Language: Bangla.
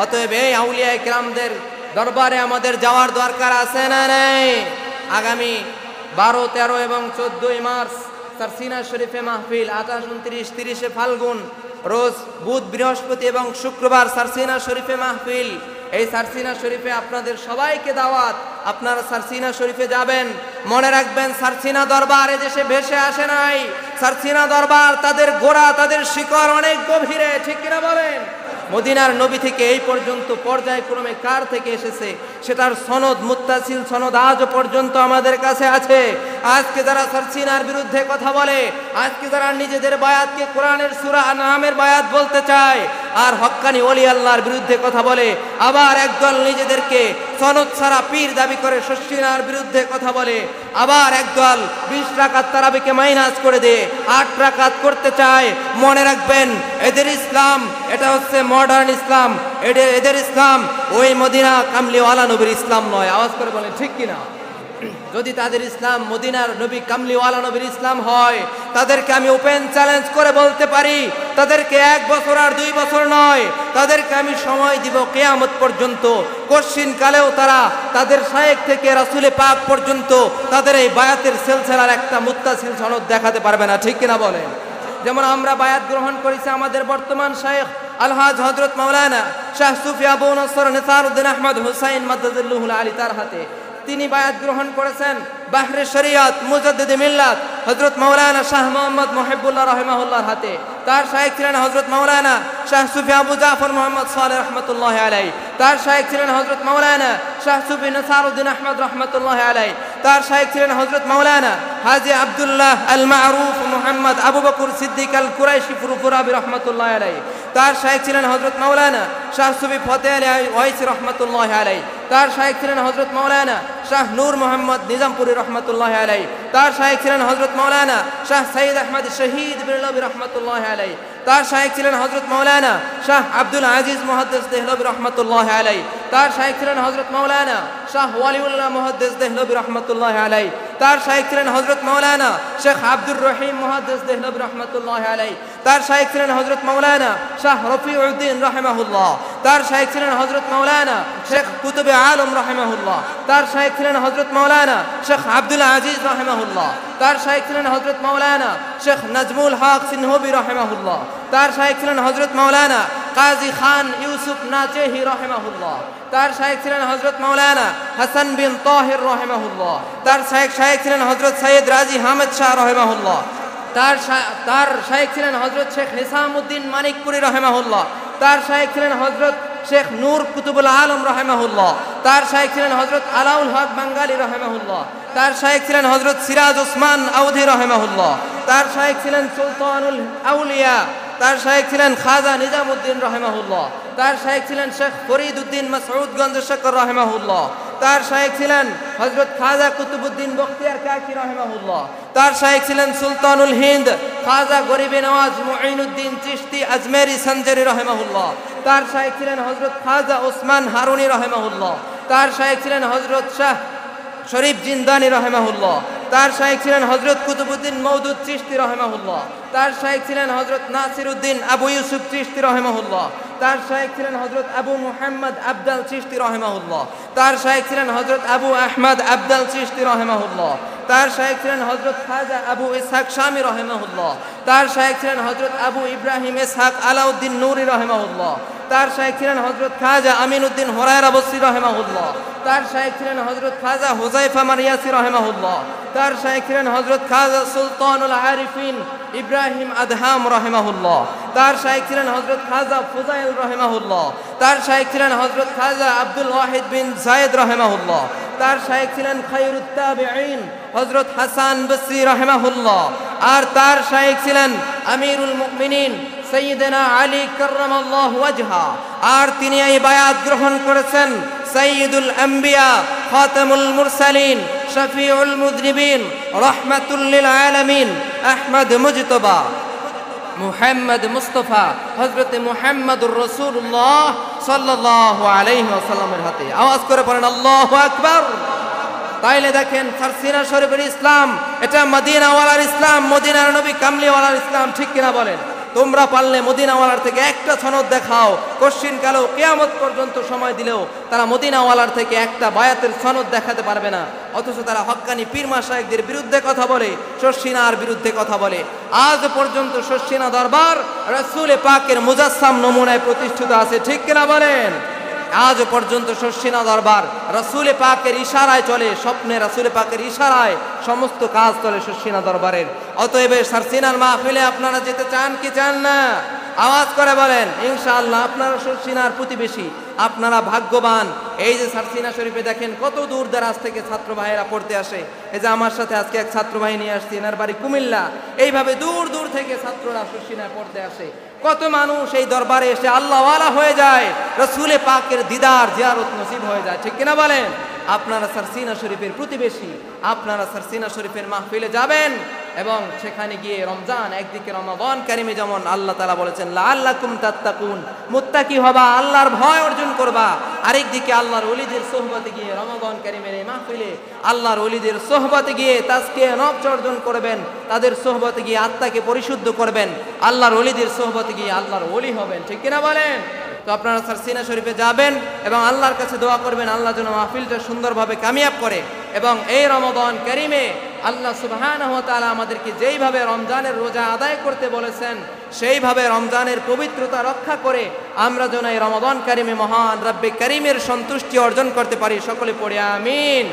অতএব এই আউলিয়া কিরামদের দরবারে আমাদের যাওয়ার দরকার আছে না নাই? আগামী 12, 13 এবং 14 মার্চ সারসিনা শরীফে মাহফিল, 28, 29, 30 ফাল্গুন রোজ বুধ, বৃহস্পতি এবং শুক্রবার সারসিনা শরীফে মাহফিল। এই সারসিনা শরীফে আপনাদের সবাইকে দাওয়াত, আপনারা সারসিনা শরীফে যাবেন। মনে রাখবেন, সারসিনা দরবার এদেশে ভেসে আসে নাই। সারসিনা দরবার তাদের গোড়া, তাদের শিকড় অনেক গভীরে, ঠিক কিনা বলেন? মদিনার নবী থেকে এই পর্যন্ত পর্যায়ক্রমে কার থেকে এসেছে সেটার সনদ, মুত্তাসিল সনদ আজও পর্যন্ত আমাদের কাছে আছে। আজকে যারা সারসিনার বিরুদ্ধে কথা বলে, আজকে যারা নিজেদের বায়াতকে কোরআনের সূরা আনআমের বায়াত বলতে চায় আর হক্কানি ওলি আল্লাহর বিরুদ্ধে কথা বলে, আবার একদল নিজেদেরকে সনদ ছাড়া পীর দাবি করে সারসিনার বিরুদ্ধে কথা বলে, আবার একদল 20 রাকাত তারাবিকে মাইনাস করে দিয়ে 8 রাকাত করতে চায়। মনে রাখবেন, এদের ইসলাম এটা হচ্ছে মডার্ন ইসলাম। এদের ইসলাম ওই মদিনা কামলিওয়ালা নবীর ইসলাম নয়। আওয়াজ করে বলেন ঠিক কিনা? যদি তাদের ইসলাম মদিনার নবী কামলিওয়ালা নবীর ইসলাম হয়, তাদেরকে আমি ওপেন চ্যালেঞ্জ করে বলতে পারি, তাদেরকে 1 বছর আর 2 বছর নয়, তাদেরকে আমি সময় দিব কিয়ামত পর্যন্ত। কশিন কালেও তারা তাদের শায়েখ থেকে রাসূলে পাক পর্যন্ত তাদের এই বায়াতের সিলসিলার একটা মুত্তাসিল সনদ দেখাতে পারবে না, ঠিক কিনা বলেন? যেমন আমরা বায়াত গ্রহণ করেছি আমাদের বর্তমান শায়েখ আলহাজ হযরত মাওলানা শাহ সুফি আবু নসর নিসারউদ্দিন আহমদ হুসাইন মাদ্দাদুল্লাহুল আলী তার হাতে। তিনি বায়াত গ্রহণ করেছেন বাহরে শরিয়াত মুজাদ্দিদে মিল্লাত হযরত মাওলানা শাহ মোহাম্মদ মুহিবুল্লাহ রাহিমাহুল্লাহর হাতে। তার শায়েখ ছিলেন হযরত মাওলানা শাহ সুফি আবু জাফর মুহাম্মদ সালেহ রাহমাতুল্লাহি আলাইহি। তার শায়েখ ছিলেন হযরত মাওলানা শাহ সুফি নিসারউদ্দিন আহমদ রাহমাতুল্লাহি আলাইহি। তার শায়েখ ছিলেন হযরত মাওলানা হাজী আব্দুল্লাহ আল মারুফ মুহাম্মদ আবু বকর সিদ্দিক আল কুরাইশি ফুরফুরাবি রাহমাতুল্লাহি আলাইহি। তার শায়েখ ছিলেন হযরত মাওলানা শাহ সুফি ফতেহ আলী ওয়াইসি রাহমাতুল্লাহি আলাইহি। তার শায়েখ ছিলেন হযরত মাওলানা শাহ নূর মোহাম্মদ নিজামপুরি রাহমাতুল্লাহি আলাইহি। তার শায়েখ ছিলেন হযরত মাওলানা শাহ সাইয়্যিদ আহমদ শহীদ বিরলবি রাহমাতুল্লাহি আলাইহি। তার শায়েখ ছিলেন হযরত মাওলানা শাহ আব্দুল আজিজ মুহাদ্দিস দেহলবি রাহমাতুল্লাহি আলাইহি। তার শায়েখ ছিলেন হযরত মাওলানা শাহ ওয়ালিউল্লাহ মুহাদ্দিস দেহলবি রাহমাতুল্লাহি আলাইহি। তার শায়েখ ছিলেন হযরত মাওলানা শেখ আব্দুর রহিম মুহাদ্দিস দেহলবি রাহমাতুল্লাহি আলাইহি। তার শায়েখ ছিলেন হযরত মাওলানা শাহ রফিউদ্দিন রাহিমাহুল্লাহ। তার শায়েখ ছিলেন হযরত মাওলানা শেখ কুতুবে আলম রাহিমাহুল্লাহ। তার শায়েখ ছিলেন হযরত মাওলানা শেখ আব্দুল আজিজ রাহিমাহুল্লাহ। তার শায়েখ ছিলেন হযরত মাওলানা শেখ নাজমুল হক সিনহবি রাহিমাহুল্লাহ। তার শায়েখ ছিলেন হযরত মাওলানা কাজী খান ইউসুফ নাচেহি রাহিমাহুল্লাহ। তার শায়েখ ছিলেন হযরত মাওলানা হাসান বিন তাহির রাহিমাহুল্লাহ। তার শায়েখ ছিলেন হযরত সৈয়দ রাজি হামিদ শাহ রাহিমাহুল্লাহ। তার শায়েখ ছিলেন হযরত শেখ নিসামউদ্দিন মানিকপুরি রাহিমাহুল্লাহ। তার শায়েখ ছিলেন হযরত শেখ নূর কুতুবুল আলম রাহিমাহুল্লাহ। তার শায়েখ ছিলেন হযরত আলাউল হক বাঙ্গালী রাহিমাহুল্লাহ। তার শায়েখ ছিলেন হযরত সিরাজ ওসমান আউধি রাহিমাহুল্লাহ। তার শায়েখ ছিলেন সুলতানুল আউলিয়া। তার শায়েখ ছিলেন খাজা নিজামউদ্দিন রাহিমাহুল্লাহ। তার শায়েখ ছিলেন শেখ ফরিদউদ্দিন মাসউদগঞ্জ শকর রাহিমাহুল্লাহ। তার শায়েখ ছিলেন হযরত খাজা কুতুবউদ্দিন বখতিয়ার কাকি রাহিমাহুল্লাহ। তার শায়েখ ছিলেন সুলতানুল হিন্দ খাজা গরিবে নওয়াজ মুঈনুদ্দিন চিশতি আজমেরি সঞ্জরি রাহিমাহুল্লাহ। তার শায়েখ ছিলেন হযরত খাজা ওসমান হারুনি রাহিমাহুল্লাহ। তার শায়েখ ছিলেন হযরত শাহ শরীফ জিন্দানি রাহিমাহুল্লাহ। তার শায়েখ ছিলেন হযরত কুতুবউদ্দিন মওদুদ চিশতি রাহিমাহুল্লাহ। তার শায়েখ ছিলেন হযরত নাসিরউদ্দিন আবু ইউসুফ চিশতি রাহিমাহুল্লাহ। তার শায়েখ ছিলেন হযরত আবু মুহাম্মদ আবদাল চিশতি রাহিমাহুল্লাহ। তার শায়েখ ছিলেন হযরত আবু আহমদ আবদাল চিশতি রাহিমাহুল্লাহ। তার শায়েখ ছিলেন হযরত খাজা আবু ইসহাক শামী রাহিমাহুল্লাহ। তার শায়েখ ছিলেন হযরত আবু ইব্রাহিম ইসহাক আলাউদ্দিন নূরি রাহিমাহুল্লাহ। তার শায়েখ ছিলেন হযরত খাজা আমিনউদ্দিন হুরায়রা বসরি রাহিমাহুল্লাহ। তার শায়েখ ছিলেন হযরত খাজা হুযায়ফা মারিয়াসি রাহিমাহুল্লাহ। তার শায়েখ ছিলেন হযরত খাজা সুলতানুল আরিফিন ইব্রাহিম আদহাম রাহিমাহুল্লাহ। তার শায়েখ ছিলেন হযরত খাজা ফুজাইল রাহিমাহুল্লাহ। তার শায়েখ ছিলেন হযরত খাজা আব্দুল ওয়াহিদ বিন যায়েদ রাহিমাহুল্লাহ। তার শায়েখ ছিলেন খায়রুত তাবিঈন হযরত হাসান বসরি রাহিমাহুল্লাহ। আর তার শায়েখ ছিলেন আমিরুল মুমিনিন সাইয়্যিদনা আলী কাররামাল্লাহু ওয়াজহা। আর তিনি এই বায়াত গ্রহণ করেছেন সাইয়্যিদুল আম্বিয়া খাতামুল মুরসালিন শফিউল মুযনিবিন রাহমাতুল লিল আলামিন আহমদ মুজতবা মুহাম্মদ মুস্তাফা হযরত মুহাম্মদুর রাসূলুল্লাহ সাল্লাল্লাহু আলাইহি ওয়াসাল্লামের হাতে। আওয়াজ করে পড়েন আল্লাহু আকবার। তাইলে দেখেন, সারসিনা শরীফের ইসলাম এটা মদিনাওয়ালার ইসলাম, মদিনার নবী কামলিওয়ালার ইসলাম, ঠিক কিনা বলেন? তোমরা পারলে মদিনাওয়ালার থেকে একটা সনদ দেখাও। কশ্চিন কালেও কিয়ামত পর্যন্ত সময় দিলেও তারা মদিনাওয়ালার থেকে একটা বায়াতের সনদ দেখাতে পারবে না। অথচ তারা হক্কানি পীর মাশায়েখদের বিরুদ্ধে কথা বলে, শর্ষিনার বিরুদ্ধে কথা বলে। আজ পর্যন্ত শর্ষিনা দরবার রাসূল পাকের মুজাসসাম নমুনায় প্রতিষ্ঠিত আছে, ঠিক কিনা বলেন? আজ পর্যন্ত শর্ষিনা দরবার রাসূল পাকের ইশারায় চলে, স্বপ্নে রাসূল পাকের ইশারায় সমস্ত কাজ চলে শর্ষিনা দরবারের। অতএব শর্ষিনার মাহফিলে আপনারা যেতে চান কি চান না? আওয়াজ করে বলেন। ইনশাআল্লাহ আপনারা শর্ষিনার প্রতিবেশী, আপনারা ভাগ্যবান। এই যে শর্ষিনা শরীফে দেখেন কত দূর দরাজ থেকে ছাত্র ভাইয়েরা পড়তে আসে। এই যে আমার সাথে আজকে এক ছাত্র ভাই নিয়ে আসছে, এনার বাড়ি কুমিল্লা। এইভাবে দূর দূর থেকে ছাত্ররা শর্ষিনায় পড়তে আসে। কত মানুষ এই দরবারে এসে আল্লাহওয়ালা হয়ে যায়, রাসূল পাকের দিদার জিয়ারত নসিব হয়ে যায়, ঠিক কিনা বলেন? আপনারা শর্ষিনা শরীফের প্রতিবেশী, আপনারা শর্ষিনা শরীফের মাহফিলে যাবেন এবং সেখানে গিয়ে রমজান, একদিকে রমাদান কারিমে যেমন আল্লাহ তাআলা বলেছেন লাআল্লাকুম তাত্তাকুন, মুত্তাকি হবা, আল্লাহর ভয় অর্জন করবা। আরেকদিকে আল্লাহর ওলিদের সোহবতে গিয়ে রমাদান কারিমের এই মাহফিলে আল্লাহর ওলিদের সোহবতে গিয়ে তাজকিয়ে নফস অর্জন করবেন, তাদের সোহবতে গিয়ে আত্মাকে পরিশুদ্ধ করবেন, আল্লাহর ওলিদের সোহবতে গিয়ে আল্লাহর ওলি হবেন, ঠিক কিনা বলেন? তো আপনারা শর্ষিনা শরীফে যাবেন এবং আল্লাহর কাছে দোয়া করবেন আল্লাহ যেন মাহফিলটা সুন্দরভাবে কামিয়াব করে। এবং এই রমাদান কারিমে আল্লাহ সুবহানাহু ওয়া তাআলা আমাদেরকে যেইভাবে রমজানের রোজা আদায় করতে বলেছেন সেইভাবে রমজানের পবিত্রতা রক্ষা করে আমরা যেন এই রমাদান কারিমে মহান রব্বে কারিমের সন্তুষ্টি অর্জন করতে পারি। সকলে পড়ে আমিন।